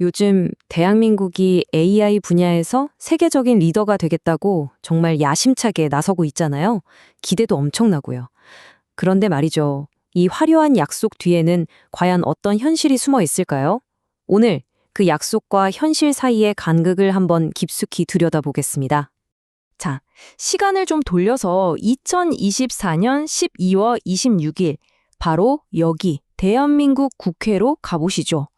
요즘 대한민국이 AI 분야에서 세계적인 리더가 되겠다고 정말 야심차게 나서고 있잖아요. 기대도 엄청나고요. 그런데 말이죠. 이 화려한 약속 뒤에는 과연 어떤 현실이 숨어 있을까요? 오늘 그 약속과 현실 사이의 간극을 한번 깊숙이 들여다보겠습니다. 자, 시간을 좀 돌려서 2024년 12월 26일, 바로 여기 대한민국 국회로 가보시죠.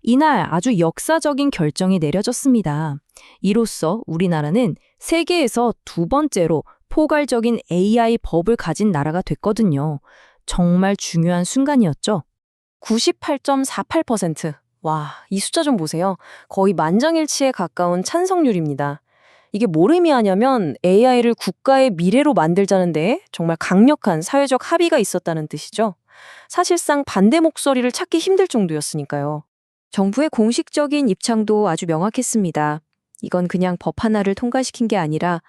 이날 아주 역사적인 결정이 내려졌습니다. 이로써 우리나라는 세계에서 두 번째로 포괄적인 AI 법을 가진 나라가 됐거든요. 정말 중요한 순간이었죠. 98.48%. 와, 이 숫자 좀 보세요. 거의 만장일치에 가까운 찬성률입니다. 이게 뭘 의미하냐면 AI를 국가의 미래로 만들자는데 정말 강력한 사회적 합의가 있었다는 뜻이죠. 사실상 반대 목소리를 찾기 힘들 정도였으니까요. 정부의 공식적인 입장도 아주 명확했습니다. 이건 그냥 법 하나를 통과시킨 게 아니라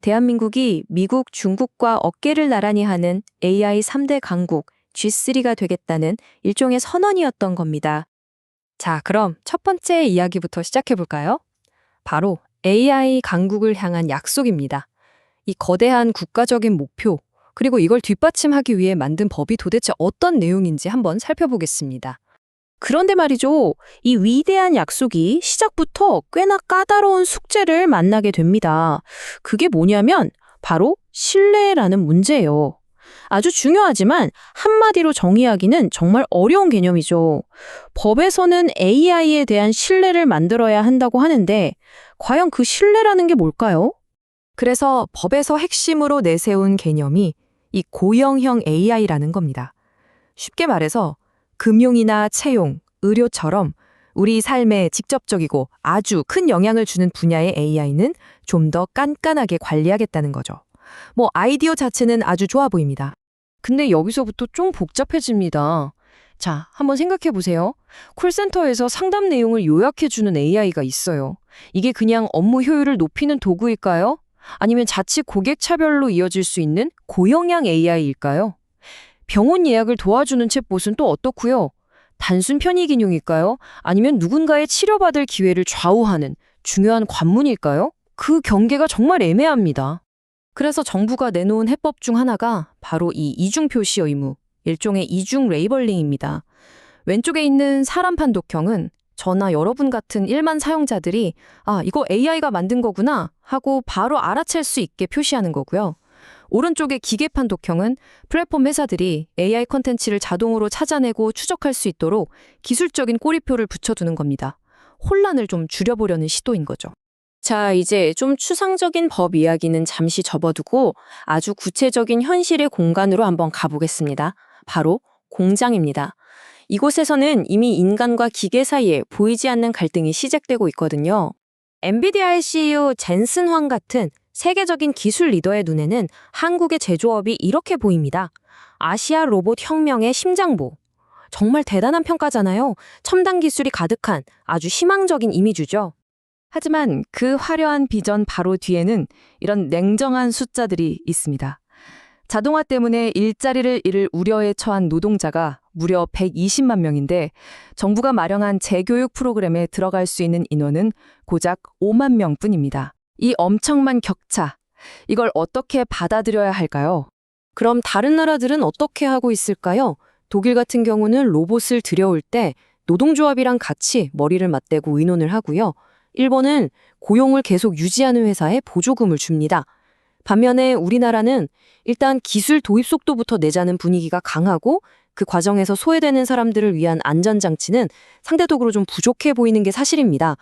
대한민국이 미국, 중국과 어깨를 나란히 하는 AI 3대 강국 G3가 되겠다는 일종의 선언이었던 겁니다. 자, 그럼 첫 번째 이야기부터 시작해 볼까요? 바로 AI 강국을 향한 약속입니다. 이 거대한 국가적인 목표, 그리고 이걸 뒷받침하기 위해 만든 법이 도대체 어떤 내용인지 한번 살펴보겠습니다. 그런데 말이죠. 이 위대한 약속이 시작부터 꽤나 까다로운 숙제를 만나게 됩니다. 그게 뭐냐면 바로 신뢰라는 문제예요. 아주 중요하지만 한마디로 정의하기는 정말 어려운 개념이죠. 법에서는 AI에 대한 신뢰를 만들어야 한다고 하는데 과연 그 신뢰라는 게 뭘까요? 그래서 법에서 핵심으로 내세운 개념이 이 고형형 AI라는 겁니다. 쉽게 말해서 금융이나 채용, 의료처럼 우리 삶에 직접적이고 아주 큰 영향을 주는 분야의 AI는 좀 더 깐깐하게 관리하겠다는 거죠. 뭐 아이디어 자체는 아주 좋아 보입니다. 근데 여기서부터 좀 복잡해집니다. 자, 한번 생각해 보세요. 콜센터에서 상담 내용을 요약해주는 AI가 있어요. 이게 그냥 업무 효율을 높이는 도구일까요? 아니면 자칫 고객 차별로 이어질 수 있는 고영양 AI일까요? 병원 예약을 도와주는 챗봇은 또 어떻고요? 단순 편의 기능일까요? 아니면 누군가의 치료받을 기회를 좌우하는 중요한 관문일까요? 그 경계가 정말 애매합니다. 그래서 정부가 내놓은 해법 중 하나가 바로 이 이중 표시 의무, 일종의 이중 레이벌링입니다. 왼쪽에 있는 사람 판독형은 저나 여러분 같은 일반 사용자들이 이거 AI가 만든 거구나 하고 바로 알아챌 수 있게 표시하는 거고요. 오른쪽의 기계판 독형은 플랫폼 회사들이 AI 콘텐츠를 자동으로 찾아내고 추적할 수 있도록 기술적인 꼬리표를 붙여두는 겁니다. 혼란을 좀 줄여보려는 시도인 거죠. 자, 이제 좀 추상적인 법 이야기는 잠시 접어두고 아주 구체적인 현실의 공간으로 한번 가보겠습니다. 바로 공장입니다. 이곳에서는 이미 인간과 기계 사이에 보이지 않는 갈등이 시작되고 있거든요. 엔비디아의 CEO 젠슨 황 같은 세계적인 기술 리더의 눈에는 한국의 제조업이 이렇게 보입니다. 아시아 로봇 혁명의 심장부. 정말 대단한 평가잖아요. 첨단 기술이 가득한 아주 희망적인 이미지죠. 하지만 그 화려한 비전 바로 뒤에는 이런 냉정한 숫자들이 있습니다. 자동화 때문에 일자리를 잃을 우려에 처한 노동자가 무려 120만 명인데 정부가 마련한 재교육 프로그램에 들어갈 수 있는 인원은 고작 5만 명뿐입니다. 이 엄청난 격차, 이걸 어떻게 받아들여야 할까요? 그럼 다른 나라들은 어떻게 하고 있을까요? 독일 같은 경우는 로봇을 들여올 때 노동조합이랑 같이 머리를 맞대고 의논을 하고요. 일본은 고용을 계속 유지하는 회사에 보조금을 줍니다. 반면에 우리나라는 일단 기술 도입 속도부터 내자는 분위기가 강하고 그 과정에서 소외되는 사람들을 위한 안전장치는 상대적으로 좀 부족해 보이는 게 사실입니다.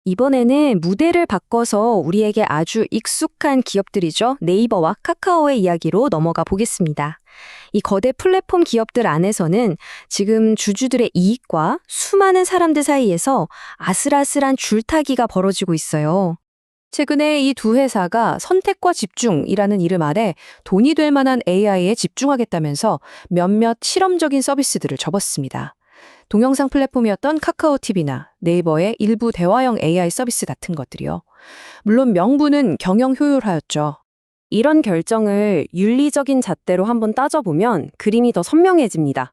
이번에는 무대를 바꿔서 우리에게 아주 익숙한 기업들이죠. 네이버와 카카오의 이야기로 넘어가 보겠습니다. 이 거대 플랫폼 기업들 안에서는 지금 주주들의 이익과 수많은 사람들 사이에서 아슬아슬한 줄타기가 벌어지고 있어요. 최근에 이 두 회사가 선택과 집중이라는 이름 아래 돈이 될 만한 AI에 집중하겠다면서 몇몇 실험적인 서비스들을 접었습니다. 동영상 플랫폼이었던 카카오TV나 네이버의 일부 대화형 AI 서비스 같은 것들이요. 물론 명분은 경영 효율화였죠. 이런 결정을 윤리적인 잣대로 한번 따져보면 그림이 더 선명해집니다.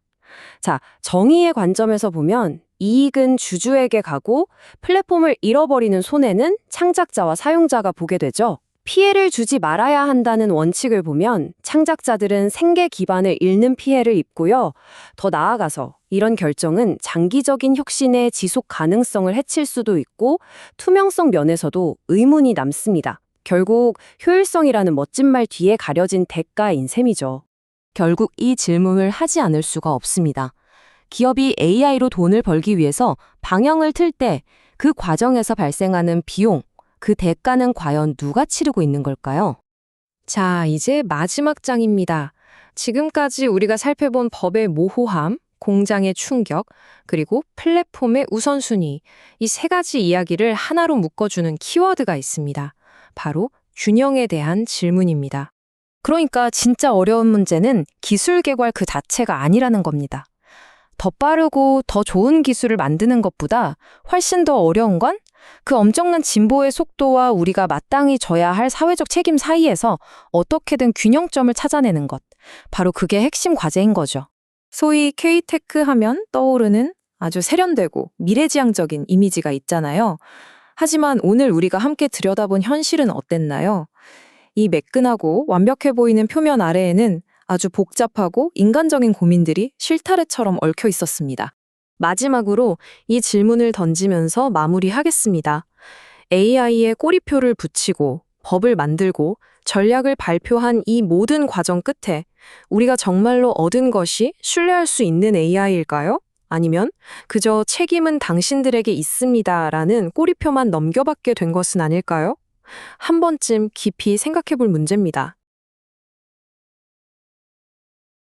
자, 정의의 관점에서 보면 이익은 주주에게 가고 플랫폼을 잃어버리는 손해는 창작자와 사용자가 보게 되죠. 피해를 주지 말아야 한다는 원칙을 보면 창작자들은 생계 기반을 잃는 피해를 입고요. 더 나아가서 이런 결정은 장기적인 혁신의 지속 가능성을 해칠 수도 있고 투명성 면에서도 의문이 남습니다. 결국 효율성이라는 멋진 말 뒤에 가려진 대가인 셈이죠. 결국 이 질문을 하지 않을 수가 없습니다. 기업이 AI로 돈을 벌기 위해서 방향을 틀 때 그 과정에서 발생하는 비용, 그 대가는 과연 누가 치르고 있는 걸까요? 자, 이제 마지막 장입니다. 지금까지 우리가 살펴본 법의 모호함, 공장의 충격, 그리고 플랫폼의 우선순위, 이 세 가지 이야기를 하나로 묶어주는 키워드가 있습니다. 바로 균형에 대한 질문입니다. 그러니까 진짜 어려운 문제는 기술 개발 그 자체가 아니라는 겁니다. 더 빠르고 더 좋은 기술을 만드는 것보다 훨씬 더 어려운 건 그 엄청난 진보의 속도와 우리가 마땅히 져야 할 사회적 책임 사이에서 어떻게든 균형점을 찾아내는 것. 바로 그게 핵심 과제인 거죠. 소위 K-테크 하면 떠오르는 아주 세련되고 미래지향적인 이미지가 있잖아요. 하지만 오늘 우리가 함께 들여다본 현실은 어땠나요? 이 매끈하고 완벽해 보이는 표면 아래에는 아주 복잡하고 인간적인 고민들이 실타래처럼 얽혀 있었습니다. 마지막으로 이 질문을 던지면서 마무리하겠습니다. AI에 꼬리표를 붙이고 법을 만들고 전략을 발표한 이 모든 과정 끝에 우리가 정말로 얻은 것이 신뢰할 수 있는 AI일까요? 아니면 그저 책임은 당신들에게 있습니다라는 꼬리표만 넘겨받게 된 것은 아닐까요? 한 번쯤 깊이 생각해 볼 문제입니다.